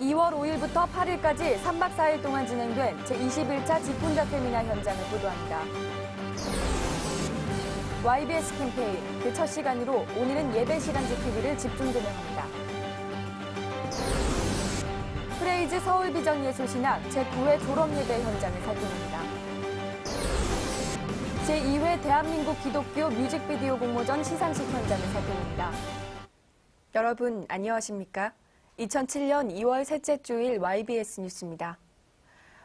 2월 5일부터 8일까지 3박 4일 동안 진행된 제21차 직분자 세미나 현장을 보도합니다. YBS 캠페인 그 첫 시간으로 오늘은 예배 시간 지키기를 집중 조명합니다. 프레이즈 서울비전 예술신학 제9회 졸업예배 현장을 살펴봅니다. 제2회 대한민국 기독교 뮤직비디오 공모전 시상식 현장을 살펴봅니다. 여러분 안녕하십니까? 2007년 2월 셋째 주일 YBS 뉴스입니다.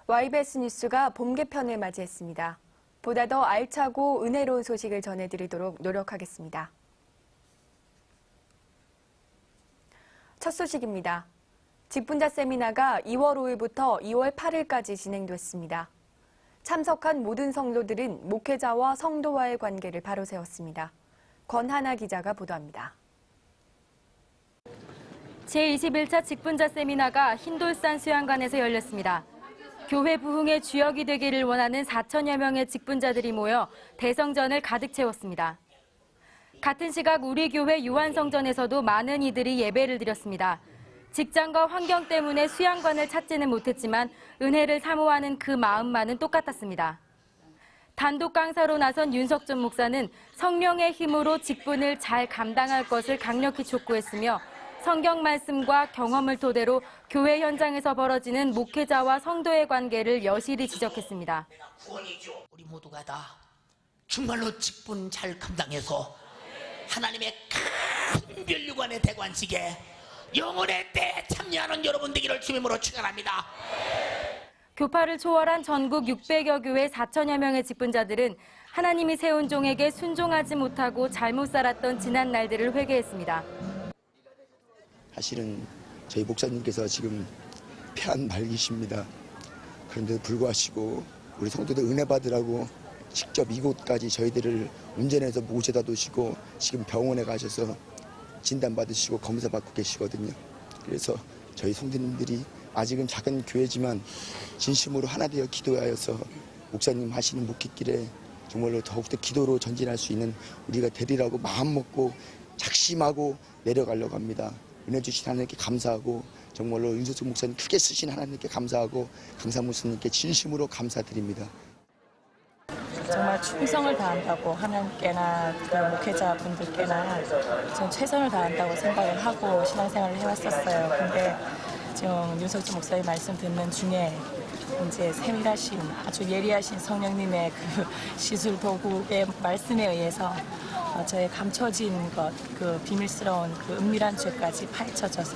YBS 뉴스가 봄 개편을 맞이했습니다. 보다 더 알차고 은혜로운 소식을 전해드리도록 노력하겠습니다. 첫 소식입니다. 직분자 세미나가 2월 5일부터 2월 8일까지 진행됐습니다. 참석한 모든 성도들은 목회자와 성도와의 관계를 바로 세웠습니다. 권하나 기자가 보도합니다. 제21차 직분자 세미나가 흰돌산 수양관에서 열렸습니다. 교회 부흥의 주역이 되기를 원하는 4천여 명의 직분자들이 모여 대성전을 가득 채웠습니다. 같은 시각 우리 교회 유한성전에서도 많은 이들이 예배를 드렸습니다. 직장과 환경 때문에 수양관을 찾지는 못했지만 은혜를 사모하는 그 마음만은 똑같았습니다. 단독 강사로 나선 윤석준 목사는 성령의 힘으로 직분을 잘 감당할 것을 강력히 촉구했으며 성경 말씀과 경험을 토대로 교회 현장에서 벌어지는 목회자와 성도의 관계를 여실히 지적했습니다. 우리 모두가 다 정말로 직분 잘 감당해서 하나님의 큰 면류관의 대관식에 영혼의 때에 참여하는 여러분 되기를 주님으로 축원합니다. 교파를 초월한 전국 600여 교회 4천여 명의 직분자들은 하나님이 세운 종에게 순종하지 못하고 잘못 살았던 지난 날들을 회개했습니다. 사실은 저희 목사님께서 지금 폐암 말기십니다. 그런데도 불구하시고 우리 성도들 은혜 받으라고 직접 이곳까지 저희들을 운전해서 모셔다 두시고 지금 병원에 가셔서 진단받으시고 검사받고 계시거든요. 그래서 저희 성도님들이 아직은 작은 교회지만 진심으로 하나 되어 기도하여서 목사님 하시는 목회길에 정말로 더욱더 기도로 전진할 수 있는 우리가 되리라고 마음먹고 작심하고 내려가려고 합니다. 은혜 주신 하나님께 감사하고 정말로 윤석준 목사님 크게 쓰신 하나님께 감사하고 강사 목사님께 진심으로 감사드립니다. 정말 충성을 다한다고 하나님께나 그 목회자분들께나 좀 최선을 다한다고 생각을 하고 신앙생활을 해왔었어요. 근데 지금 윤석준 목사님 말씀 듣는 중에 이제 세밀하신 아주 예리하신 성령님의 그 시술 도구의 말씀에 의해서 저의 감춰진 것, 그 비밀스러운 그 은밀한 죄까지 파헤쳐져서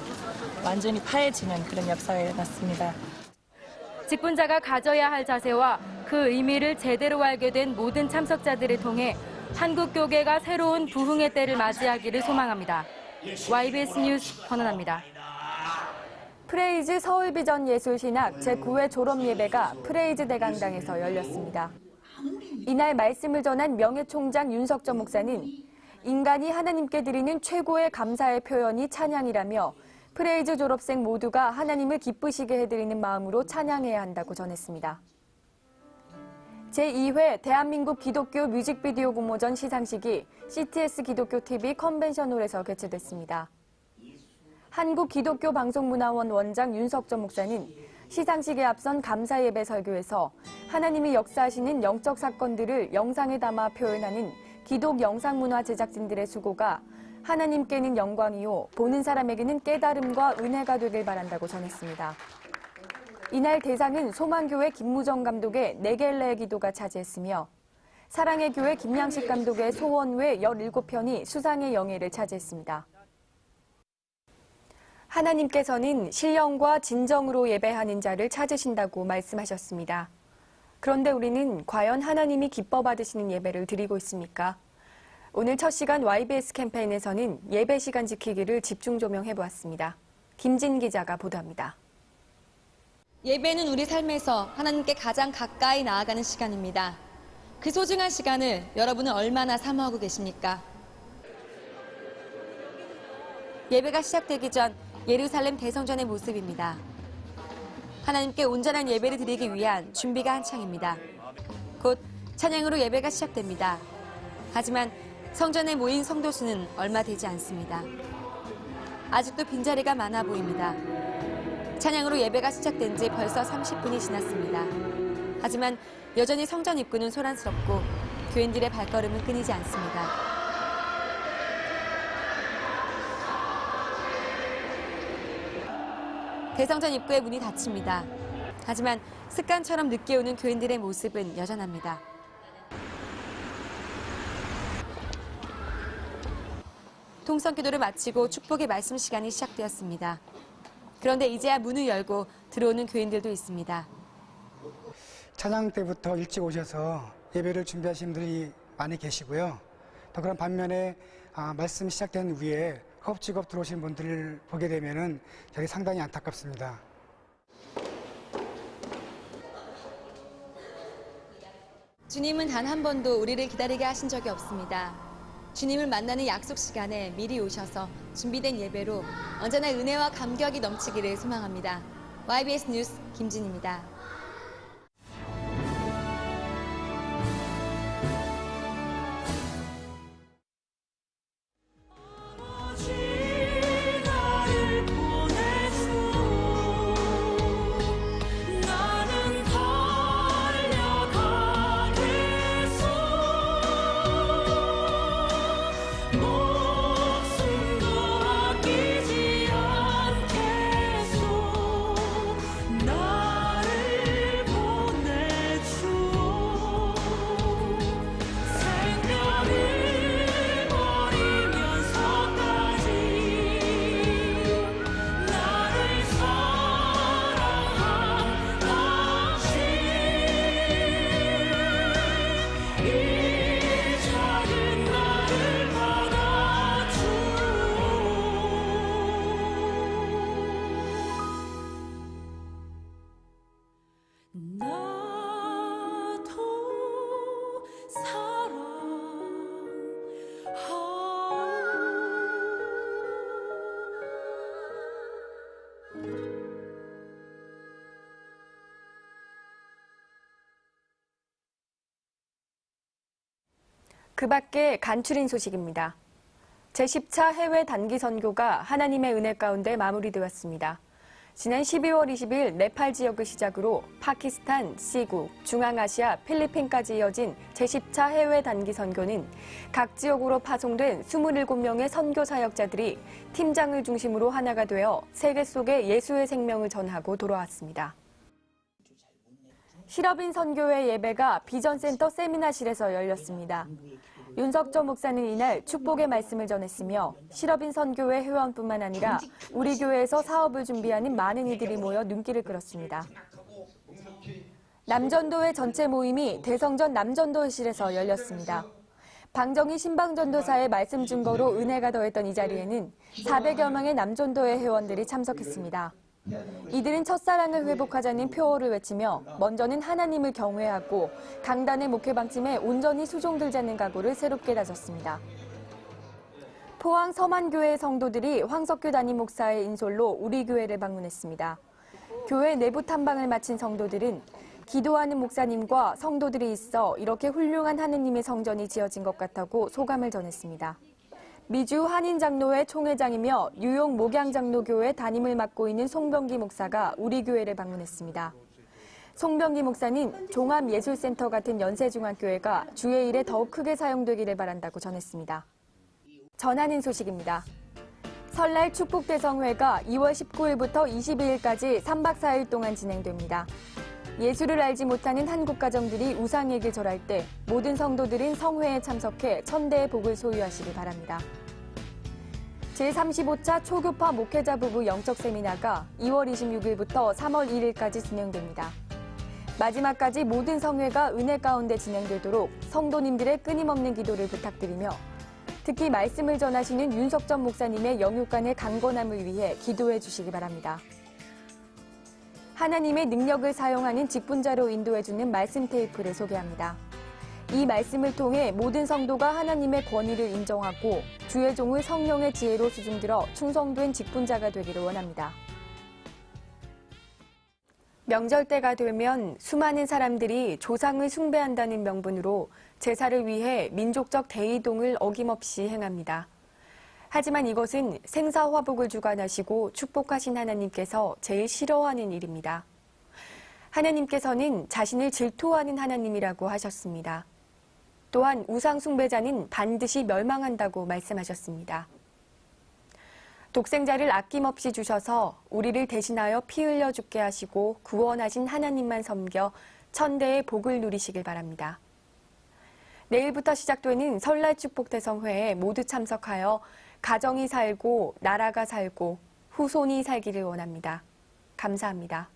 완전히 파헤지는 그런 역사가 일어났습니다. 직분자가 가져야 할 자세와 그 의미를 제대로 알게 된 모든 참석자들을 통해 한국 교계가 새로운 부흥의 때를 맞이하기를 소망합니다. YBS 뉴스 권은아입니다. 프레이즈 서울비전 예술신학 제9회 졸업예배가 프레이즈 대강당에서 열렸습니다. 이날 말씀을 전한 명예총장 윤석전 목사는 인간이 하나님께 드리는 최고의 감사의 표현이 찬양이라며 프레이즈 졸업생 모두가 하나님을 기쁘시게 해드리는 마음으로 찬양해야 한다고 전했습니다. 제2회 대한민국 기독교 뮤직비디오 공모전 시상식이 CTS 기독교TV 컨벤션홀에서 개최됐습니다. 한국기독교방송문화원 원장 윤석전 목사는 시상식에 앞선 감사예배 설교에서 하나님이 역사하시는 영적 사건들을 영상에 담아 표현하는 기독 영상문화 제작진들의 수고가 하나님께는 영광이요 보는 사람에게는 깨달음과 은혜가 되길 바란다고 전했습니다. 이날 대상은 소망교회 김무정 감독의 네겔레의 기도가 차지했으며 사랑의 교회 김양식 감독의 소원외 17편이 수상의 영예를 차지했습니다. 하나님께서는 신령과 진정으로 예배하는 자를 찾으신다고 말씀하셨습니다. 그런데 우리는 과연 하나님이 기뻐 받으시는 예배를 드리고 있습니까? 오늘 첫 시간 YBS 캠페인에서는 예배 시간 지키기를 집중 조명해보았습니다. 김진 기자가 보도합니다. 예배는 우리 삶에서 하나님께 가장 가까이 나아가는 시간입니다. 그 소중한 시간을 여러분은 얼마나 사모하고 계십니까? 예배가 시작되기 전 예루살렘 대성전의 모습입니다. 하나님께 온전한 예배를 드리기 위한 준비가 한창입니다. 곧 찬양으로 예배가 시작됩니다. 하지만 성전에 모인 성도 수는 얼마 되지 않습니다. 아직도 빈자리가 많아 보입니다. 찬양으로 예배가 시작된 지 벌써 30분이 지났습니다. 하지만 여전히 성전 입구는 소란스럽고 교인들의 발걸음은 끊이지 않습니다. 대성전 입구의 문이 닫힙니다. 하지만 습관처럼 늦게 오는 교인들의 모습은 여전합니다. 통성기도를 마치고 축복의 말씀 시간이 시작되었습니다. 그런데 이제야 문을 열고 들어오는 교인들도 있습니다. 찬양 때부터 일찍 오셔서 예배를 준비하시는 분들이 많이 계시고요. 또 그런 반면에 말씀 시작된 후에 허겁지겁 들어오신 분들을 보게 되면은 저희 상당히 안타깝습니다. 주님은 단 한 번도 우리를 기다리게 하신 적이 없습니다. 주님을 만나는 약속 시간에 미리 오셔서 준비된 예배로 언제나 은혜와 감격이 넘치기를 소망합니다. YBS 뉴스 김진입니다. 그 밖에 간추린 소식입니다. 제10차 해외 단기 선교가 하나님의 은혜 가운데 마무리되었습니다. 지난 12월 20일 네팔 지역을 시작으로 파키스탄, 시국, 중앙아시아, 필리핀까지 이어진 제10차 해외 단기 선교는 각 지역으로 파송된 27명의 선교 사역자들이 팀장을 중심으로 하나가 되어 세계 속에 예수의 생명을 전하고 돌아왔습니다. 실업인 선교회 예배가 비전센터 세미나실에서 열렸습니다. 윤석조 목사는 이날 축복의 말씀을 전했으며 실업인 선교회 회원뿐만 아니라 우리 교회에서 사업을 준비하는 많은 이들이 모여 눈길을 끌었습니다. 남전도회 전체 모임이 대성전 남전도실에서 열렸습니다. 방정희 신방전도사의 말씀 증거로 은혜가 더했던 이 자리에는 400여 명의 남전도회 회원들이 참석했습니다. 이들은 첫사랑을 회복하자는 표어를 외치며 먼저는 하나님을 경외하고 강단의 목회 방침에 온전히 수종들자는 각오를 새롭게 다졌습니다. 포항 서만교회 성도들이 황석규 담임 목사의 인솔로 우리 교회를 방문했습니다. 교회 내부 탐방을 마친 성도들은 기도하는 목사님과 성도들이 있어 이렇게 훌륭한 하느님의 성전이 지어진 것 같다고 소감을 전했습니다. 미주 한인장로회 총회장이며 뉴욕 목양장로교회 담임을 맡고 있는 송병기 목사가 우리 교회를 방문했습니다. 송병기 목사는 종합예술센터 같은 연세중앙교회가 주의 일에 더욱 크게 사용되기를 바란다고 전했습니다. 전하는 소식입니다. 설날 축복대성회가 2월 19일부터 22일까지 3박 4일 동안 진행됩니다. 예수를 알지 못하는 한국 가정들이 우상에게 절할 때 모든 성도들은 성회에 참석해 천대의 복을 소유하시기 바랍니다. 제35차 초교파 목회자 부부 영적 세미나가 2월 26일부터 3월 1일까지 진행됩니다. 마지막까지 모든 성회가 은혜 가운데 진행되도록 성도님들의 끊임없는 기도를 부탁드리며 특히 말씀을 전하시는 윤석전 목사님의 영육간의 강건함을 위해 기도해 주시기 바랍니다. 하나님의 능력을 사용하는 직분자로 인도해주는 말씀 테이프를 소개합니다. 이 말씀을 통해 모든 성도가 하나님의 권위를 인정하고 주의 종을 성령의 지혜로 수중들어 충성된 직분자가 되기를 원합니다. 명절 때가 되면 수많은 사람들이 조상을 숭배한다는 명분으로 제사를 위해 민족적 대이동을 어김없이 행합니다. 하지만 이것은 생사화복을 주관하시고 축복하신 하나님께서 제일 싫어하는 일입니다. 하나님께서는 자신을 질투하는 하나님이라고 하셨습니다. 또한 우상 숭배자는 반드시 멸망한다고 말씀하셨습니다. 독생자를 아낌없이 주셔서 우리를 대신하여 피 흘려 죽게 하시고 구원하신 하나님만 섬겨 천대의 복을 누리시길 바랍니다. 내일부터 시작되는 설날 축복 대성회에 모두 참석하여 가정이 살고 나라가 살고 후손이 살기를 원합니다. 감사합니다.